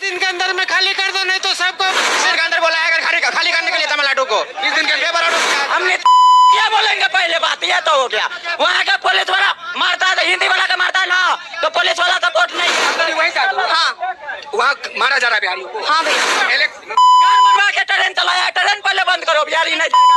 दिन के अंदर में खाली कर दो, नहीं तो सबको के अंदर बोला है अगर खाली करने के लिए तमिलनाडु को 20 दिन के हमने क्या बोलेंगे, पहले बात ये तो हो गया। वहाँ का पुलिस वाला मारता है तो हिंदी वाला का मारता है ना, तो पुलिस वाला सपोर्ट नहीं। हाँ वहाँ मारा जा रहा है बिहारियों को। हाँ भैया, कार मरवा के ट्रेन चलाया, ट्रेन पहले बंद करो, बिहारी नहीं।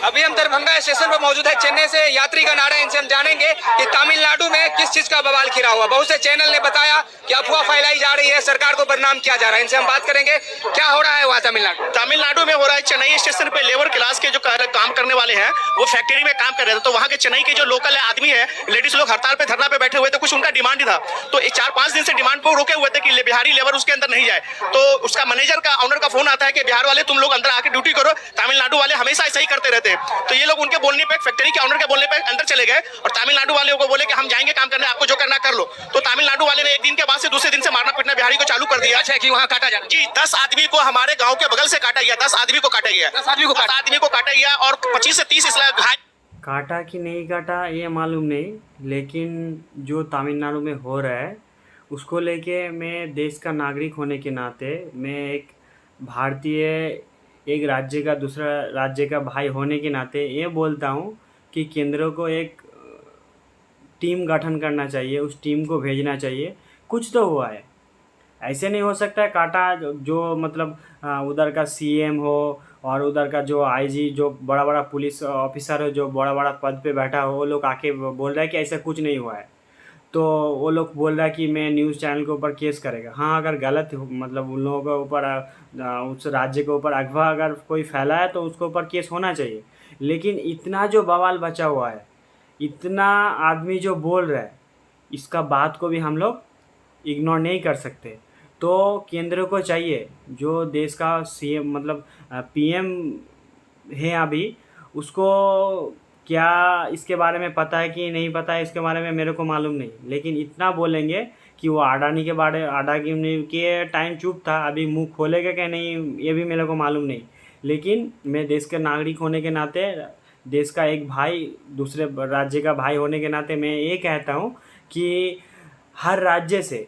अभी हम दरभंगा स्टेशन पर मौजूद है। चेन्नई से यात्रीगण आ रहे हैं, इनसे हम जानेंगे कि तमिलनाडु में किस चीज का बवाल खिरा हुआ। बहुत से चैनल ने बताया कि अफवाह फैलाई जा रही है, सरकार को बदनाम किया जा रहा है। इनसे हम बात करेंगे क्या हो रहा है वहाँ तमिलनाडु में हो रहा है। चेन्नई स्टेशन पे लेबर क्लास के जो काम करने वाले हैं वो फैक्ट्री में काम कर रहे थे, तो वहाँ के चेन्नई के जो लोकल आदमी है, लेडीज लोग हड़ताल पे धरना पे बैठे हुए थे। कुछ उनका डिमांड था, तो 4-5 दिन से डिमांड पर रुके हुए थे कि बिहारी लेबर उसके अंदर नहीं जाए। तो उसका मैनेजर का ऑनर का फोन आता है कि बिहार वाले तुम लोग अंदर आके ड्यूटी करो, तमिलनाडु वाले हमेशा ऐसा ही करते रहते हैं। तो ये लोग उनके बोलने पे, फैक्ट्री के ऑनर के बोलने पे अंदर चले गए और तमिलनाडु वाले को बोले कि हम जाएंगे काम करने, आपको जो करना कर लो। तो तमिलनाडु वाले ने एक दिन के बाद से दूसरे दिन से मारना पीटना बिहारी को चालू कर दिया है कि वहाँ काटा जाए। जी 10 आदमी को हमारे गाँव के बगल से काटा गया, 10 आदमी को काटा गया, 10 आदमी को काटा गया और 25 से 30 घायल। काटा कि नहीं काटा ये मालूम नहीं, लेकिन जो तमिलनाडु में हो रहा है उसको लेके मैं देश का नागरिक होने के नाते, मैं एक भारतीय, एक राज्य का दूसरा राज्य का भाई होने के नाते ये बोलता हूँ कि केंद्र को एक टीम गठन करना चाहिए, उस टीम को भेजना चाहिए। कुछ तो हुआ है, ऐसे नहीं हो सकता है काटा जो मतलब उधर का सीएम हो और उधर का जो आईजी, जो बड़ा बड़ा पुलिस ऑफिसर हो, जो बड़ा बड़ा पद पे बैठा हो, वो लोग आके बोल रहा है कि ऐसा कुछ नहीं हुआ है। तो वो लोग बोल रहा है कि मैं न्यूज़ चैनल के ऊपर केस करेगा। हाँ, अगर गलत मतलब उन लोगों के ऊपर, उस राज्य के ऊपर अफवाह अगर कोई फैला है तो उसके ऊपर केस होना चाहिए। लेकिन इतना जो बवाल बचा हुआ है, इतना आदमी जो बोल रहा है, इसका बात को भी हम लोग इग्नोर नहीं कर सकते। तो केंद्र को चाहिए, जो देश का सीएम मतलब पीएम है अभी, उसको क्या इसके बारे में पता है कि नहीं पता है, इसके बारे में मेरे को मालूम नहीं। लेकिन इतना बोलेंगे कि वो अडानी के टाइम चुप था, अभी मुंह खोलेगा कि नहीं ये भी मेरे को मालूम नहीं। लेकिन मैं देश के नागरिक होने के नाते, देश का एक भाई, दूसरे राज्य का भाई होने के नाते मैं ये कहता हूँ कि हर राज्य से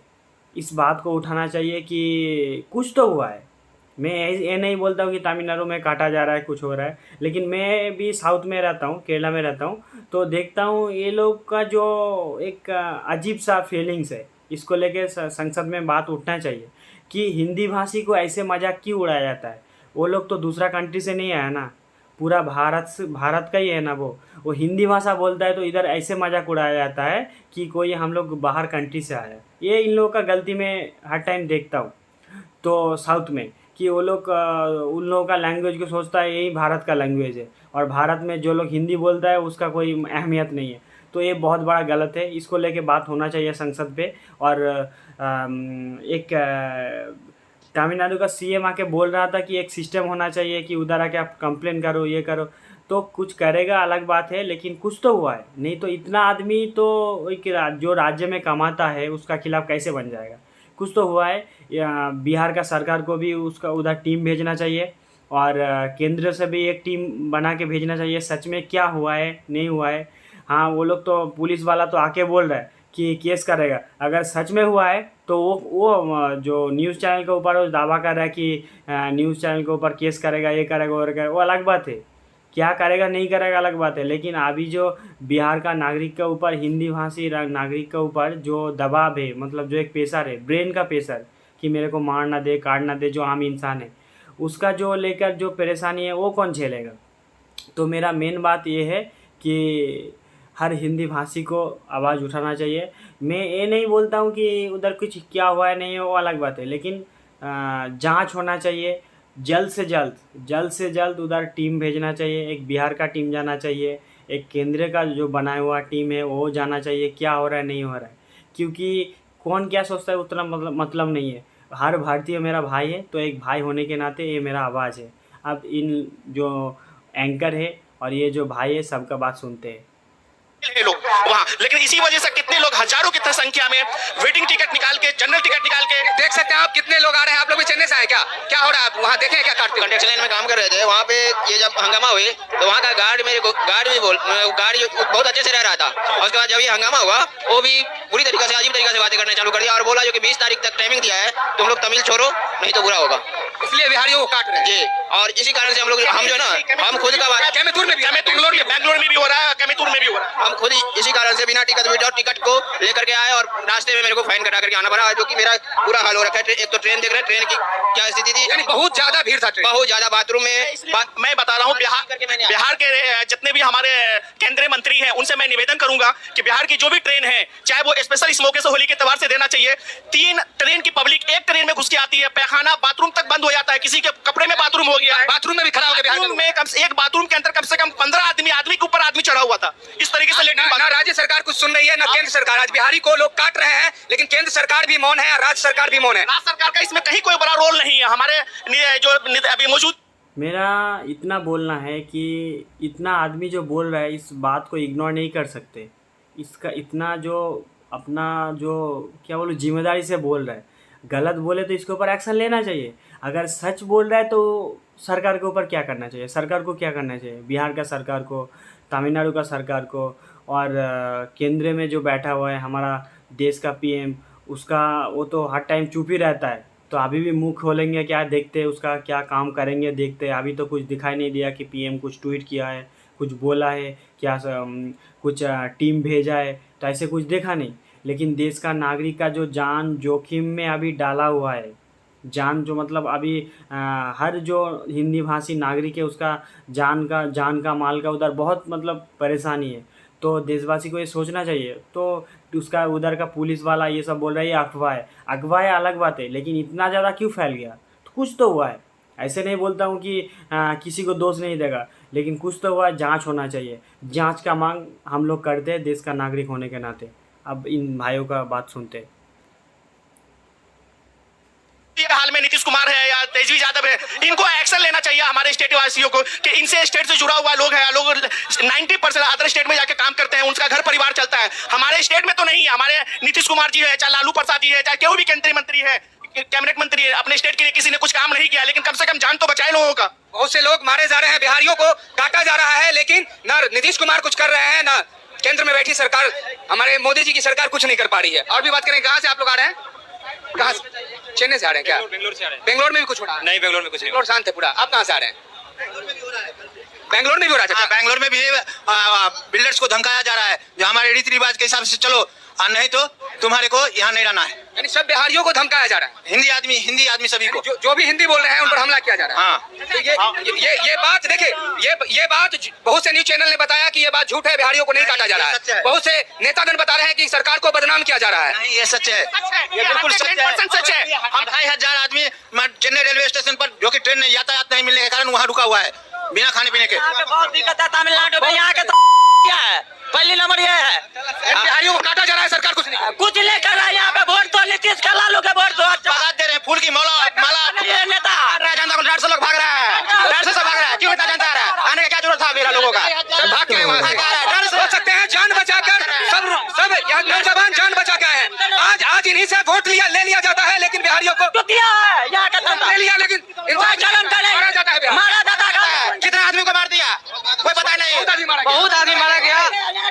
इस बात को उठाना चाहिए कि कुछ तो हुआ है। मैं ये नहीं बोलता हूँ कि तमिलनाडु में काटा जा रहा है, कुछ हो रहा है, लेकिन मैं भी साउथ में रहता हूँ, केरला में रहता हूँ, तो देखता हूँ ये लोग का जो एक अजीब सा फीलिंग्स है, इसको लेके संसद में बात उठना चाहिए कि हिंदी भाषी को ऐसे मजाक क्यों उड़ाया जाता है। वो लोग तो दूसरा कंट्री से नहीं आया ना, पूरा भारत का ही है ना। वो हिंदी भाषा बोलता है तो इधर ऐसे मजाक उड़ाया जाता है कि कोई हम लोग बाहर कंट्री से आया। ये इन लोगों का गलती मैं हर टाइम देखता हूँ। तो साउथ में कि वो लोग उन लोगों का लैंग्वेज को सोचता है यही भारत का लैंग्वेज है, और भारत में जो लोग हिंदी बोलता है उसका कोई अहमियत नहीं है। तो ये बहुत बड़ा गलत है, इसको लेके बात होना चाहिए संसद पे। और एक तमिलनाडु का सीएम आके बोल रहा था कि एक सिस्टम होना चाहिए कि उधर आके आप कंप्लेन करो, ये करो। तो कुछ करेगा अलग बात है, लेकिन कुछ तो हुआ है। नहीं तो इतना आदमी तो एक जो राज्य में कमाता है उसका खिलाफ कैसे बन जाएगा। कुछ तो हुआ है। बिहार का सरकार को भी उसका उधर टीम भेजना चाहिए, और केंद्र से भी एक टीम बना के भेजना चाहिए, सच में क्या हुआ है नहीं हुआ है। हाँ, वो लोग तो पुलिस वाला तो आके बोल रहा है कि केस करेगा। अगर सच में हुआ है तो वो जो न्यूज़ चैनल के ऊपर दावा कर रहा है कि न्यूज़ चैनल के ऊपर केस करेगा, ये करेगा, वो करेगा, वो अलग बात है। क्या करेगा नहीं करेगा अलग बात है। लेकिन अभी जो बिहार का नागरिक के ऊपर, हिंदी भाषी नागरिक के ऊपर जो दबाव है, मतलब जो एक प्रेशर है, ब्रेन का प्रेशर कि मेरे को मार ना दे, काट ना दे, जो आम इंसान है उसका जो लेकर जो परेशानी है वो कौन झेलेगा। तो मेरा मेन बात ये है कि हर हिंदी भाषी को आवाज़ उठाना चाहिए। मैं ये नहीं बोलता हूँ कि उधर कुछ क्या हुआ है नहीं, वो अलग बात है, लेकिन जांच होना चाहिए। जल्द से जल्द उधर टीम भेजना चाहिए। एक बिहार का टीम जाना चाहिए, एक केंद्र का जो बनाया हुआ टीम है वो जाना चाहिए, क्या हो रहा है नहीं हो रहा है। क्योंकि कौन क्या सोचता है उतना मतलब नहीं है। हर भारतीय मेरा भाई है, तो एक भाई होने के नाते ये मेरा आवाज़ है। अब इन जो एंकर है और ये जो भाई है सबका बात सुनते हैं लोग वहाँ। लेकिन इसी वजह से कितने लोग, हजारों की संख्या में वेटिंग टिकट निकाल के, जनरल टिकट निकाल के, देख सकते सकते हैं आप कितने लोग आ रहे हैं? आप लोग भी चेन्नई से आए क्या? क्या हो रहा है? आप वहाँ देखे क्या काटते हुए? कंस्ट्रक्शन लाइन में काम कर रहे थे, वहाँ पे ये जब हंगामा हुए तो वहाँ का गार्ड गार्ड बहुत अच्छे से रह रहा था, और उसके बाद जब ये हंगामा हुआ वो भी पूरी तरीके से अजीब तरीके से बातें करने चालू कर दिया और बोला जो कि 20 तारीख तक टाइमिंग दिया है, तुम लोग तमिल छोड़ो नहीं तो बुरा होगा, इसलिए बिहारियों को काट रहे हैं जी। और इसी कारण से हम जो ना हम खुद का कैमेतूर में भी, बैंगलोर में भी हो रहा है, कैमेतूर में भी हो रहा है, हम खुद इसी कारण से बिना टिकट को लेकर के आए और रास्ते में मेरे को फाइन कटा करके आना पड़ा, जो कि मेरा पूरा हाल हो रखा है। एक तो ट्रेन देख रहे हैं, ट्रेन की क्या स्थिति थी, यानी बहुत ज्यादा भीड़ था, बहुत ज्यादा बाथरूम में। मैं बता रहा हूँ बिहार के जितने भी हमारे केंद्रीय मंत्री हैं उनसे मैं निवेदन करूंगा कि बिहार की जो भी ट्रेन है, चाहे वो स्पेशल इस मौके से होली के त्योहार से देना चाहिए। 3 ट्रेन की पब्लिक एक ट्रेन में घुस के आती है, पैखाना बाथरूम तक बंद हो जाता है, किसी के कपड़े में बाथरूम हो गया, बाथरूम में भी खड़ा हो गया। बाथरूम में एक बाथरूम के अंदर कम से कम 15 आदमी के ऊपर आदमी चढ़ा हुआ था। इस तरीके से ना राज्य सरकार कुछ सुन रही है, ना केंद्र सरकार। आज बिहारी को लोग काट रहे हैं, लेकिन केंद्र सरकार भी मौन है और राज्य सरकार भी मौन है। राज्य सरकार का इसमें कहीं कोई बड़ा रोल नहीं है। हमारे जो अभी मौजूद मेरा इतना बोलना है कि इतना आदमी जो बोल रहा है इस बात को इग्नोर नहीं कर सकते। इसका इतना जो अपना जो क्या बोलूँ जिम्मेदारी से बोल रहा है, गलत बोले तो इसके ऊपर एक्शन लेना चाहिए। अगर सच बोल रहा है तो सरकार के ऊपर क्या करना चाहिए? सरकार को क्या करना चाहिए? बिहार का सरकार को, तमिलनाडु का सरकार को, और केंद्र में जो बैठा हुआ है हमारा देश का पीएम, उसका वो तो हर टाइम चुप ही रहता है। तो अभी भी मुंह खोलेंगे क्या? देखते उसका क्या काम करेंगे, देखते। अभी तो कुछ दिखाई नहीं दिया कि पीएम कुछ ट्वीट किया है, कुछ बोला है क्या, कुछ टीम भेजा है, तो ऐसे कुछ देखा नहीं। लेकिन देश का नागरिक का जो जान जोखिम में अभी डाला हुआ है, जान जो मतलब अभी हर जो हिंदी भाषी नागरिक है उसका जान का माल का उधर बहुत मतलब परेशानी है। तो देशवासी को ये सोचना चाहिए। तो उसका उधर का पुलिस वाला ये सब बोल रहा है ये अफवाह है। अफवाह है अलग बात है, लेकिन इतना ज़्यादा क्यों फैल गया? तो कुछ तो हुआ है। ऐसे नहीं बोलता हूँ कि किसी को दोष नहीं देगा, लेकिन कुछ तो हुआ है। जांच होना चाहिए। जांच का मांग हम लोग करते हैं देश का नागरिक होने के नाते। अब इन भाइयों का बात सुनते हैं। हाल में नीतीश कुमार है या तेजस्वी यादव है, इनको एक्शन लेना चाहिए हमारे स्टेट वासियों को कि इनसे स्टेट से जुड़ा हुआ लोग है, लोग 90% अदर स्टेट में जाके काम करते हैं, उनका घर परिवार चलता है। हमारे स्टेट में तो नहीं है। हमारे नीतीश कुमार जी है, चाहे लालू प्रसाद जी है, चाहे कोई भी केंद्रीय मंत्री है, कैबिनेट मंत्री है, अपने स्टेट के लिए किसी ने कुछ काम नहीं किया, लेकिन कम से कम जान तो बचाए लोगों का। बहुत से लोग मारे जा रहे हैं, बिहारियों को काटा जा रहा है, लेकिन ना नीतीश कुमार कुछ कर रहे हैं, ना केंद्र में बैठी सरकार, हमारे मोदी जी की सरकार कुछ नहीं कर पा रही है। और भी बात करें, कहाँ से आप लोग आ रहे हैं? कहाँ से? चेन्नई से आ रहे हैं क्या? बेंगलोर से आ रहे हैं। बेंगलोर में भी कुछ हो रहा है? नहीं, बेंगलोर में कुछ नहीं। बेंगलोर शांत है पूरा। आप कहाँ से आ रहे हैं? बेंगलोर में भी हो रहा है? बैंगलोर में भी बिल्डर्स को धमकाया जा रहा है, जो हमारे रीति रिवाज के हिसाब से चलो, नहीं तो तुम्हारे को यहाँ नहीं रहना है। यानी सब बिहारियों को धमकाया जा रहा है। हिंदी आदमी सभी को, जो भी हिंदी बोल रहे हैं उन पर हमला किया जा रहा है। हाँ। तो ये बात देखिए, ये बात बहुत से न्यूज चैनल ने बताया कि ये बात झूठ है, बिहारियों को नहीं काटा जा रहा है। बहुत से नेतागण बता रहे हैं कि सरकार को बदनाम किया जा रहा है। नहीं, ये सच है, ये बिल्कुल सच है। हम 2,500 आदमी चेन्नई रेलवे स्टेशन पर, जो कि ट्रेन में यातायात नहीं मिलने के कारण वहाँ रुका हुआ है बिना खाने पीने के। बहुत दिक्कत है तमिलनाडु में। यहाँ के क्या है, पहली नंबर ये है, बिहारियों को काटा जा रहा है, सरकार कुछ नहीं कर रहा है। यहाँ पे वोट तो नीतीश का, लालू के वोट तो बात दे रहे हैं, फूल की माला ये नेता जनता को 150 लोग भाग रहा है, 150 से भाग रहा है। क्यों इतना जनता आ रहा है? आने का क्या जरूरत था मेरा लोगों का? भाग के वहाँ से हो सकते हैं, जान बचाकर सब यहाँ नौजवान जान बचा के आए हैं। आज इन्हीं से वोट ले लिया जाता है, लेकिन बिहारियों को यहाँ का ले लिया, लेकिन मारा जाता है। मारा जाता है। कितना आदमी को मार दिया कोई पता नहीं, बहुत आदमी मारा गया।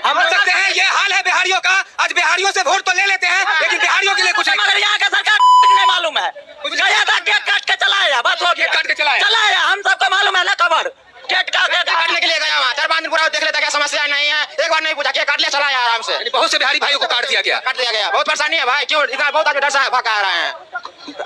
हम बोल सकते हैं ये हाल है बिहारियों का। आज बिहारियों से वोट तो ले लेते हैं, लेकिन बिहारियों के लिए कुछ नहीं। मगर यहाँ का सरकार नहीं मालूम है, गया था केक काट के चलाया, बस हो गया, काट के चलाया। हम सबको मालूम है ना खबर। केक काटने के लिए गया वहाँ 4-5 दिन पूरा देख लेता क्या समस्या नहीं है, एक बार नहीं पूछा, केक काट लिया, चला आया आराम से। बहुत से बिहारी भाइयों को काट दिया गया। बहुत परेशानी है भाई, क्यों इतना बहुत आदमी डर से भाग आ रहे हैं,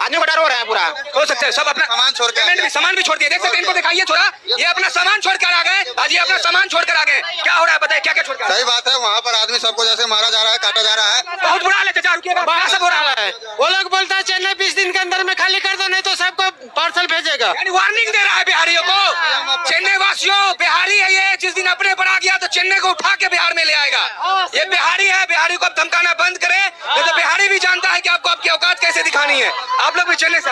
आदमी को डर हो रहे हैं पूरा। हो सकता है सब अपना सामान भी छोड़ दिए। देख सकते हैं, इनको दिखाइए थोड़ा, ये अपना सामान छोड़ कर आ गए। आज ये अपना सामान छोड़ कर आ गए। क्या हो रहा है बताइए, क्या क्या छोड़ कर? सही बात है, वहाँ पर आदमी सबको जैसे मारा जा रहा है, काटा जा रहा है। बहुत बुरा हाल है चाचा, रुकिए, सब बुरा हाल है। वो लोग बोलता है चेन्नई 20 दिन के अंदर में खाली कर दो, नहीं तो सबको पार्सल भेजेगा। यानी वार्निंग दे रहा है बिहारियों को। चेन्नई वासियों, बिहारी है ये, जिस दिन अपने पर आ गया तो चेन्नई को उठा के बिहार में ले आएगा। ये बिहारी है, बिहारी को अब धमकाना बंद करे, नहीं तो बिहारी भी जानता है कि आपको आपकी औकात कैसे दिखानी है। आप लोग भी चेन्नई से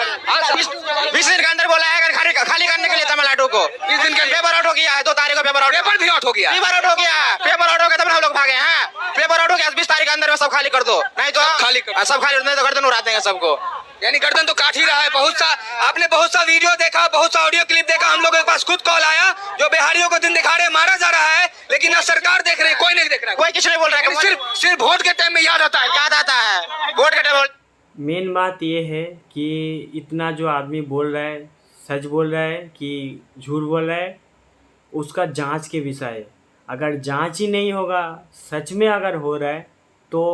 20 दिन के अंदर बोला है खाली करने के लिए तमिलनाडु को। 20 दिन के पेपर आउट हो गया है, 2 तारीख को पेपर आउट भी आउट हो गया। पेपर आउट हो गया, पेपर आउट हो गया, तब हम लोग भागे हैं। पेपर आउट हो गया, 20 तारीख तारीख के अंदर में सब खाली कर दो, नहीं तो खाली कर- सब खाली नहीं तो गर्दन उड़ा देंगे सबको। यानी गर्दन तो काट ही रहा है। आपने बहुत सा वीडियो देखा, बहुत सा ऑडियो क्लिप देखा, हम लोगों के पास खुद कॉल आया जो बिहारियों को दिन दिखाड़े मारा जा रहा है, लेकिन ना सरकार देख रही, कोई नहीं देख रहा, कोई कुछ नहीं बोल रहा है। सिर्फ वोट के टाइम में याद आता है। याद आता है वोट के टाइम। मेन बात ये है कि इतना जो आदमी बोल रहा है, सच बोल रहा है कि झूठ बोल रहा है, उसका जांच के विषय है। अगर जांच ही नहीं होगा, सच में अगर हो रहा है, तो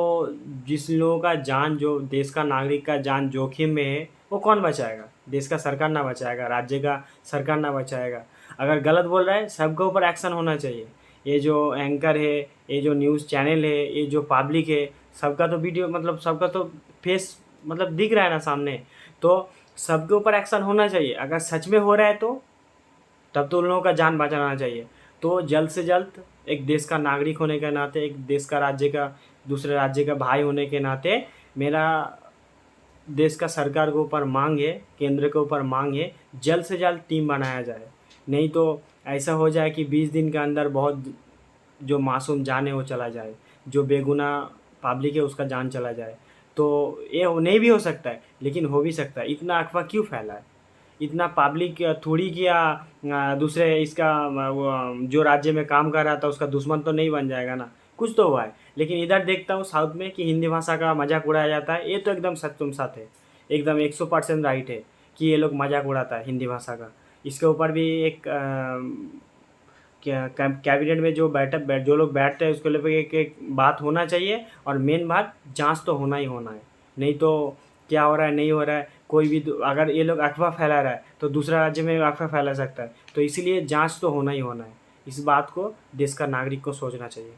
जिस लोगों का जान, जो देश का नागरिक का जान जोखिम में है, वो कौन बचाएगा? देश का सरकार ना बचाएगा, राज्य का सरकार ना बचाएगा। अगर गलत बोल रहा है, सबके ऊपर एक्शन होना चाहिए। ये जो एंकर है, ये जो न्यूज़ चैनल है, ये जो पब्लिक है, सबका तो वीडियो मतलब सबका तो फेस मतलब दिख रहा है ना सामने, तो सबके ऊपर एक्शन होना चाहिए। अगर सच में हो रहा है तो तब तो उन लोगों का जान बचाना चाहिए। तो जल्द से जल्द एक देश का नागरिक होने के नाते, एक देश का राज्य का दूसरे राज्य का भाई होने के नाते मेरा देश का सरकार के ऊपर मांग है, केंद्र के ऊपर मांग है, जल्द से जल्द टीम बनाया जाए। नहीं तो ऐसा हो जाए कि 20 दिन के अंदर बहुत जो मासूम जान है वो चला जाए, जो बेगुनाह पब्लिक है उसका जान चला जाए। तो ये नहीं भी हो सकता है, लेकिन हो भी सकता है। इतना अफवाह क्यों फैला है? इतना पब्लिक थोड़ी किया दूसरे इसका जो राज्य में काम कर रहा था उसका दुश्मन तो नहीं बन जाएगा ना, कुछ तो हुआ है। लेकिन इधर देखता हूँ साउथ में कि हिंदी भाषा का मजाक उड़ाया जाता है। ये तो एकदम सच तुम साथ है, एकदम 100% राइट है कि ये लोग मजाक उड़ाता है हिंदी भाषा का। इसके ऊपर भी एक कैबिनेट में जो लोग बैठते हैं उसके लिए एक बात होना चाहिए। और मेन बात, जांच तो होना ही होना है। नहीं तो क्या हो रहा है नहीं हो रहा है, कोई भी अगर ये लोग अफवाह फैला रहा है तो दूसरा राज्य में अफवाह फैला सकता है। तो इसीलिए जांच तो होना ही होना है। इस बात को देश का नागरिक को सोचना चाहिए।